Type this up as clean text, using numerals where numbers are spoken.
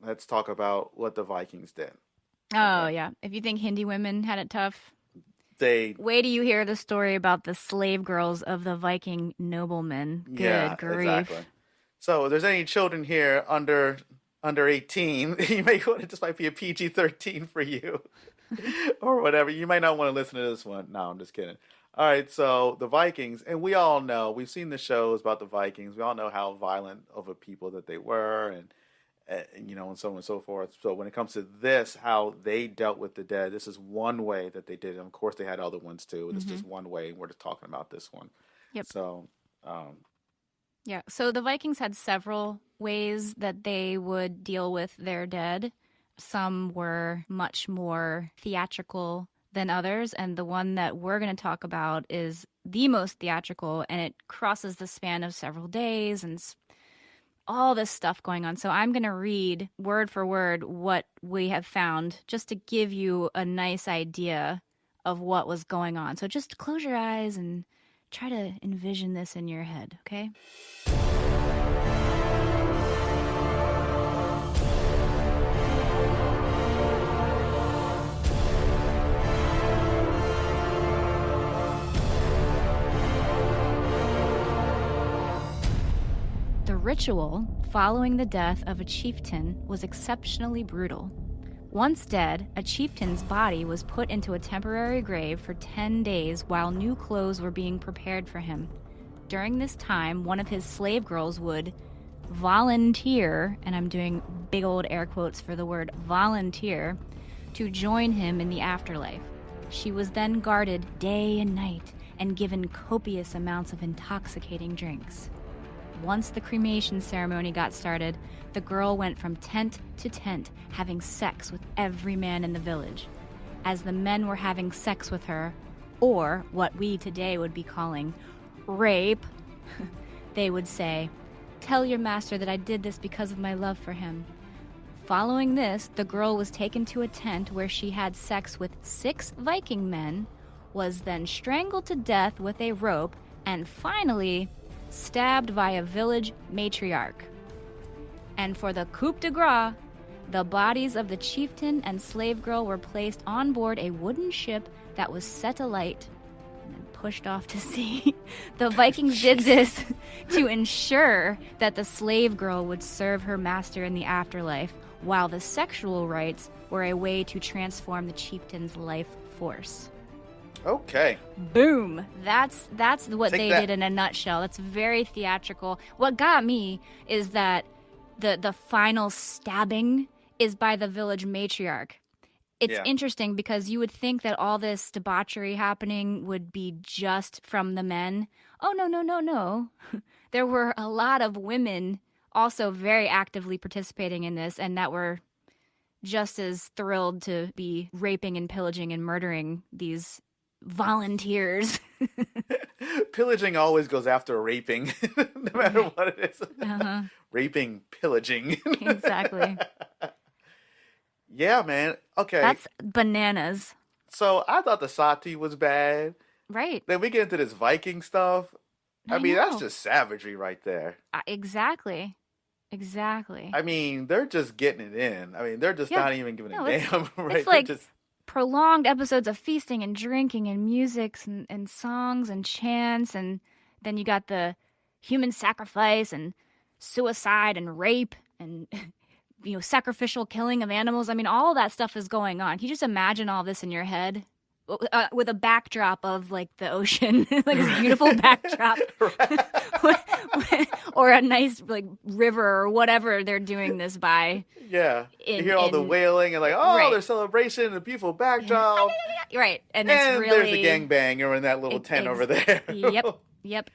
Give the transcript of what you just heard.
let's talk about what the Vikings did. Oh, Okay. yeah. If you think Hindi women had it tough, They, wait till you hear the story about the slave girls of the Viking noblemen. yeah, Good exactly. grief. So if there's any children here under 18, you may want to, this might be a PG-13 for you or whatever. You might not want to listen to this one. No, I'm just kidding. All right, so the Vikings, and we all know, we've seen the shows about the Vikings. We all know how violent of a people that they were, and so on and so forth. So when it comes to this, how they dealt with the dead, this is one way that they did it. Of course, they had other ones too. This is Hmm. just one way, and we're just talking about this one. Yep. So, um, Yeah. So the Vikings had several ways that they would deal with their dead. Some were much more theatrical than others. And the one that we're going to talk about is the most theatrical, and it crosses the span of several days and all this stuff going on. So I'm going to read word for word what we have found just to give you a nice idea of what was going on. So just close your eyes and try to envision this in your head, okay? The ritual following the death of a chieftain was exceptionally brutal. Once dead, a chieftain's body was put into a temporary grave for 10 days while new clothes were being prepared for him. During this time, one of his slave girls would volunteer, and I'm doing big old air quotes for the word volunteer, to join him in the afterlife. She was then guarded day and night and given copious amounts of intoxicating drinks. Once the cremation ceremony got started, the girl went from tent to tent, having sex with every man in the village. As the men were having sex with her, or what we today would be calling rape, they would say, "Tell your master that I did this because of my love for him." Following this, the girl was taken to a tent where she had sex with 6 Viking men, was then strangled to death with a rope, and finally stabbed by a village matriarch. And for the coup de grace, the bodies of the chieftain and slave girl were placed on board a wooden ship that was set alight and then pushed off to sea. The Vikings did this to ensure that the slave girl would serve her master in the afterlife, while the sexual rites were a way to transform the chieftain's life force. okay. Boom. That's what Take they that. did in a nutshell. That's very theatrical. What got me is that the final stabbing is by the village matriarch. It's Yeah. interesting because you would think that all this debauchery happening would be just from the men. Oh, no, no, no, no. There were a lot of women also very actively participating in this, and that were just as thrilled to be raping and pillaging and murdering these volunteers. Pillaging always goes after raping, no matter what it is. Uh-huh. Raping, pillaging. Exactly. Yeah, man. Okay. That's bananas. So I thought the Sati was bad. Right. Then we get into this Viking stuff. I I mean, that's know. just savagery right there. Exactly. Exactly. I mean, they're just getting it in. I mean, they're just Yeah. not even giving No, a it's damn, right? it's They're like just, prolonged episodes of feasting and drinking and music and songs and chants, and then you got the human sacrifice and suicide and rape and sacrificial killing of animals. I mean, all that stuff is going on. Can you just imagine all this in your head? With a backdrop of like the ocean, like this beautiful backdrop, or a nice like river or whatever they're doing this by. yeah. You In hear all the in wailing and like, oh, right, there's celebration, a beautiful backdrop. right, and it's And really there's a gangbanger in that little tent over there. Yep, yep.